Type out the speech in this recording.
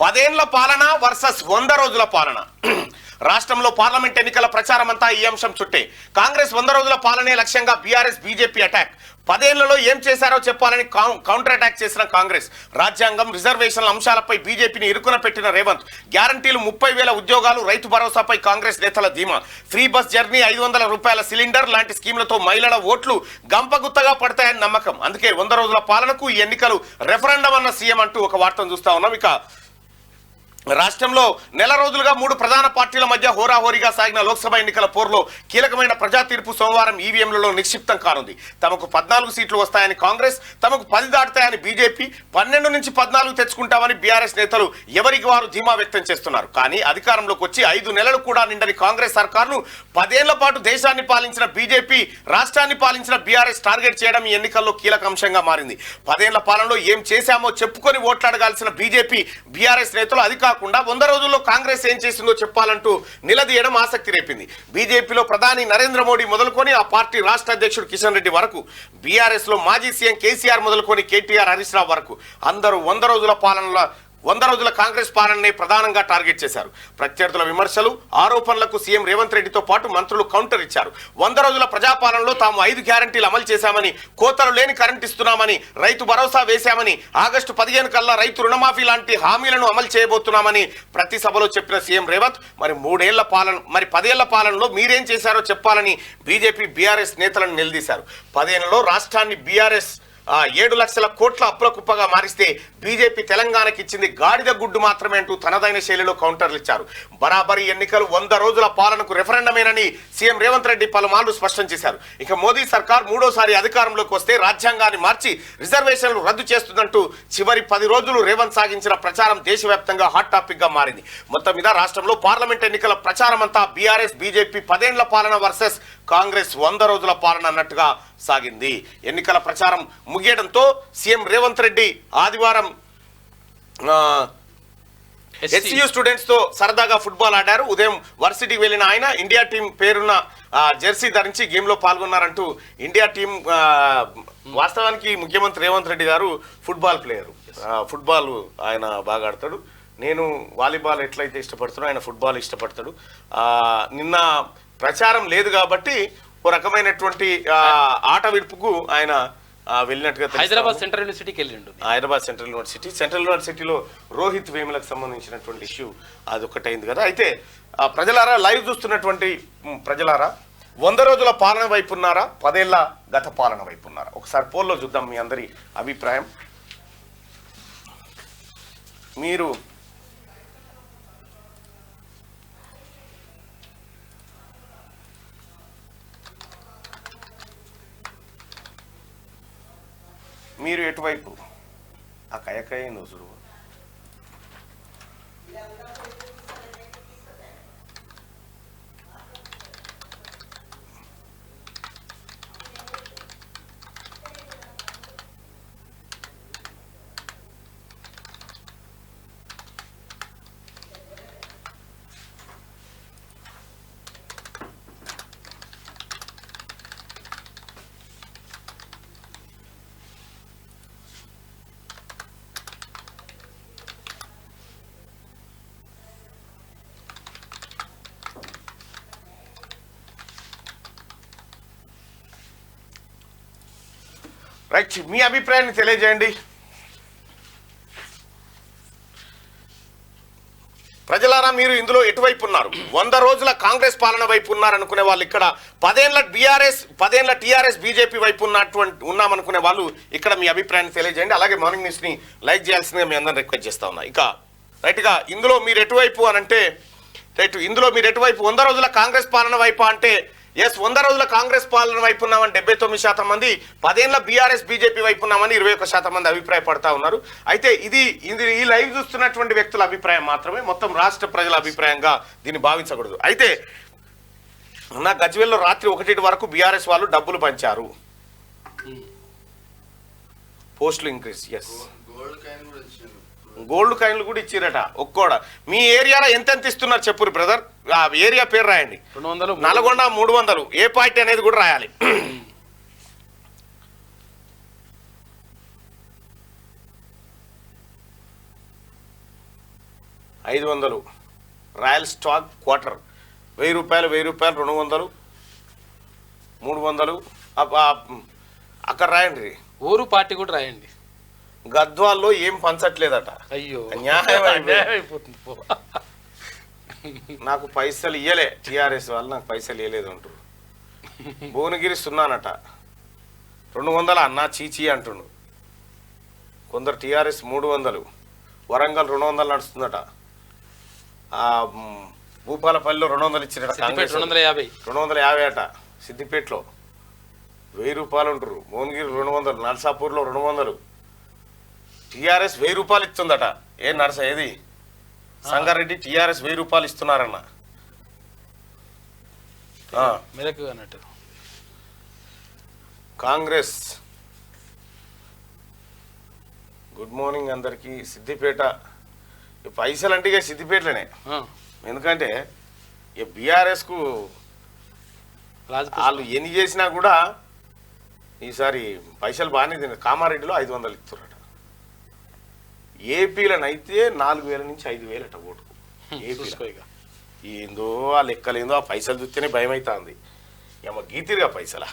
10 ఏళ్ల పాలన వర్సెస్ 100 రోజుల పాలన. రాష్ట్రంలో పార్లమెంట్ ఎన్నికల ప్రచారం అంతా ఈ అంశం చుట్టే. కాంగ్రెస్ 100 రోజుల పాలనే లక్ష్యంగా బీఆర్ఎస్ బీజేపీ అటాక్. 10 ఏళ్లలో ఏం చేశారో చెప్పాలని కౌంటర్ అటాక్ చేసిన కాంగ్రెస్. రాజ్యాంగం, రిజర్వేషన్ల అంశాలపై బీజేపీని ఇరుకున పెట్టిన రేవంత్. గ్యారంటీలు 30,000 ఉద్యోగాలు, రైతు భరోసాపై కాంగ్రెస్ నేతల ధీమా. ఫ్రీ బస్ జర్నీ, 500 రూపాయల సిలిండర్ లాంటి స్కీమ్లతో మహిళల ఓట్లు గంపగుత్తగా పడతాయని నమ్మకం. అందుకే 100 రోజుల పాలనకు ఈ ఎన్నికలు రెఫరెండం అన్న సీఎం అంటూ ఒక వార్తను చూస్తా ఉన్నాం. ఇక రాష్ట్రంలో నెల రోజులుగా 3 ప్రధాన పార్టీల మధ్య హోరాహోరీగా సాగిన లోక్సభ ఎన్నికల పోరులో కీలకమైన ప్రజా తీర్పు సోమవారం ఈవీఎంలలో నిక్షిప్తం కానుంది. తమకు 14 సీట్లు వస్తాయని కాంగ్రెస్, తమకు 10 దాటుతాయని బీజేపీ, 12 నుంచి 14 తెచ్చుకుంటామని బీఆర్ఎస్ నేతలు ఎవరికి వారు ధీమా వ్యక్తం చేస్తున్నారు. కానీ అధికారంలోకి వచ్చి 5 నెలలు కూడా నిండని కాంగ్రెస్ సర్కార్ను 10 ఏళ్ల పాటు దేశాన్ని పాలించిన బీజేపీ, రాష్ట్రాన్ని పాలించిన బీఆర్ఎస్ టార్గెట్ చేయడం ఈ ఎన్నికల్లో కీలక అంశంగా మారింది. 10 ఏళ్ల పాలనలో ఏం చేశామో చెప్పుకొని ఓట్లాడగాల్సిన బీజేపీ, బీఆర్ఎస్ నేతలు అది కాకుండా 100 రోజుల్లో కాంగ్రెస్ ఏం చేసిందో చెప్పాలంటూ నిలదీయడం ఆసక్తి రేపింది. బీజేపీలో ప్రధాని నరేంద్ర మోడీ మొదలుకొని ఆ పార్టీ రాష్ట్ర అధ్యక్షుడు కిషన్ రెడ్డి వరకు, బీఆర్ఎస్ లో మాజీ సీఎం కేసీఆర్ మొదలుకొని కేటీఆర్, హరీష్ రావు వరకు అందరూ 100 రోజుల పాలనలో 100 రోజుల కాంగ్రెస్ పాలననే ప్రధానంగా టార్గెట్ చేశారు. ప్రత్యర్థుల విమర్శలు, ఆరోపణలకు సీఎం రేవంత్ రెడ్డితో పాటు మంత్రులు కౌంటర్ ఇచ్చారు. 100 రోజుల ప్రజాపాలనలో తాము 5 గ్యారంటీలు అమలు చేశామని, కోతలు లేని కరెంట్ ఇస్తున్నామని, రైతు భరోసా వేశామని, ఆగస్టు 15 కల్లా రైతు రుణమాఫీ లాంటి హామీలను అమలు చేయబోతున్నామని ప్రతి సభలో చెప్పిన సీఎం రేవంత్ మరి 10 ఏళ్ల పాలనలో మీరేం చేశారో చెప్పాలని బీజేపీ, బీఆర్ఎస్ నేతలను నిలదీశారు. 10 ఏళ్లలో రాష్ట్రాన్ని బీఆర్ఎస్ 7 లక్షల కోట్ల అప్పుల కుప్పగా మారిస్తే బీజేపీ తెలంగాణకి ఇచ్చింది గాడిద గుడ్డు మాత్రమే అంటూ తనదైన శైలిలో కౌంటర్లు ఇచ్చారు. బరాబరి ఎన్నికలు 100 రోజుల పాలనకు రెఫరెండమేనని సీఎం రేవంత్ రెడ్డి పలుమార్లు స్పష్టం చేశారు. ఇక మోదీ సర్కార్ 3వ సారి అధికారంలోకి వస్తే రాజ్యాంగాన్ని మార్చి రిజర్వేషన్లు రద్దు చేస్తుందంటూ చివరి 10 రోజులు రేవంత్ సాగించిన ప్రచారం దేశవ్యాప్తంగా హాట్ టాపిక్ గా మారింది. మొత్తం మీద రాష్ట్రంలో పార్లమెంట్ ఎన్నికల ప్రచారం అంతా బీఆర్ఎస్ బీజేపీ 10 ఏళ్ల పాలన వర్సెస్ కాంగ్రెస్ 100 రోజుల పాలన అన్నట్టుగా సాగింది. ఎన్నికల ప్రచారం ముగియడంతో సీఎం రేవంత్ రెడ్డి ఆదివారం ఎస్సీయూ స్టూడెంట్స్ తో సరదాగా ఫుట్బాల్ ఆడారు. ఉదయం వర్సిటీకి వెళ్లిన ఆయన ఇండియా టీం పేరున్న జెర్సీ ధరించి గేమ్ లో పాల్గొన్నారంటూ ఇండియా టీం వాస్తవానికి ముఖ్యమంత్రి రేవంత్ రెడ్డి గారు ఫుట్బాల్ ప్లేయరు. ఫుట్బాల్ ఆయన బాగా ఆడతాడు. నేను వాలీబాల్ ఎట్లయితే ఇష్టపడుతున్నా ఆయన ఫుట్బాల్ ఇష్టపడతాడు. నిన్న ప్రచారం లేదు కాబట్టి ఓ రకమైనటువంటి ఆట విడుపుకు ఆయన వెళ్ళినట్టుగా హైదరాబాద్ సెంట్రల్ యూనివర్సిటీకి వెళ్ళిండు. హైదరాబాద్ సెంట్రల్ యూనివర్సిటీలో రోహిత్ వేములకు సంబంధించినటువంటి ఇష్యూ అదొకటైంది కదా. అయితే ప్రజలారా, లైవ్ చూస్తున్నటువంటి ప్రజలారా, 100 రోజుల పాలన వైపు ఉన్నారా, 10 ఏళ్ల గత పాలన వైపు ఉన్నారా? ఒకసారి పోల్లో చూద్దాం మీ అందరి అభిప్రాయం. మీరు ఎటువైపు? ఆ కయకయ్య నోసుడు రైట్, మీ అభిప్రాయాన్ని తెలియజేయండి. ప్రజలారా, మీరు ఇందులో ఎటువైపు ఉన్నారు? 100 రోజుల కాంగ్రెస్ పాలన వైపు ఉన్నారనుకునే వాళ్ళు ఇక్కడ, 10 ఏళ్ల బీఆర్ఎస్ 10 ఏళ్ల టీఆర్ఎస్ బీజేపీ వైపు ఉన్నామనుకునే వాళ్ళు ఇక్కడ మీ అభిప్రాయాన్ని తెలియజేయండి. అలాగే మార్నింగ్ న్యూస్ ని లైక్ చేయాల్సిందిగా మీ అందరిని రిక్వెస్ట్ చేస్తా ఉన్నా. ఇక రైట్గా ఇందులో మీరు ఎటువైపు అని అంటే, ఇందులో మీరు ఎటువైపు 100 రోజుల కాంగ్రెస్ పాలన వైపు అంటే ఎస్, 100 రోజుల కాంగ్రెస్ పాలన వైపు ఉన్నామని 79% మంది, 10 ఏళ్ల బీఆర్ఎస్ బీజేపీ వైపు ఉన్నామని 21% మంది అభిప్రాయపడతా ఉన్నారు. అయితే ఇది ఈ లైవ్ చూస్తున్నటువంటి వ్యక్తుల అభిప్రాయం మాత్రమే, మొత్తం రాష్ట్ర ప్రజల అభిప్రాయంగా దీన్ని భావించకూడదు. అయితే నా గజ్వేల్లో రాత్రి 1 వరకు బీఆర్ఎస్ వాళ్ళు డబ్బులు పంచారు. పోస్టులు ఇంక్రీజ్, ఎస్, గోల్డ్ కాయిన్లు కూడా ఇచ్చిరట ఒక్కోడ. మీ ఏరియాలో ఎంతెంత ఇస్తున్నారు చెప్పురు బ్రదర్? ఏరియా పేరు రాయండి. 200, నల్గొండ 300, ఏ పార్టీ అనేది కూడా రాయాలి. 500, రాయల్ స్టాక్ క్వార్టర్ 1000 రూపాయలు 200, 300. అక్కడ రాయండి. ఊరు పార్టీ కూడా రాయండి. గద్వాల్లో ఏం పంచట్లేదట. అయ్యో న్యాయం అయిపోతుంది. నాకు పైసలు ఇయ్యలే, టీఆర్ఎస్ వాళ్ళు నాకు పైసలు ఇవ్వలేదు అంటారు. భువనగిరి 0 200 అన్నా చీచీ అంటుండు. కొందరు టీఆర్ఎస్ 300, వరంగల్ 200 నడుస్తుందట. భూపాలపల్లిలో 200 ఇచ్చినట కాంగ్రెస్, 250 అట. సిద్దిపేటలో 1000 రూపాయలు ఉంటారు. భువనగిరి 200, నర్సాపూర్లో 200. టీఆర్ఎస్ 1000 రూపాయలు ఇస్తుందట. ఏది సంగారెడ్డి టీఆర్ఎస్ 1000 రూపాయలు ఇస్తున్నారన్న. మెదకు అన్నట్టు. కాంగ్రెస్ గుడ్ మార్నింగ్ అందరికీ. సిద్దిపేట పైసలు అంటే ఇక సిద్దిపేటలోనే. ఎందుకంటే ఇక బీఆర్ఎస్కు వాళ్ళు ఎన్ని చేసినా కూడా ఈసారి పైసలు బాగానే తిన్నారు. కామారెడ్డిలో 500 ఇస్తున్నారట. ఏపీలనైతే 4000 నుంచి 5000 అట ఓటుకు. ఏందో ఆ లెక్కలేందో, ఆ పైసలు చూస్తేనే భయం అవుతుంది. ఏమో గీతిరిగా పైసలా.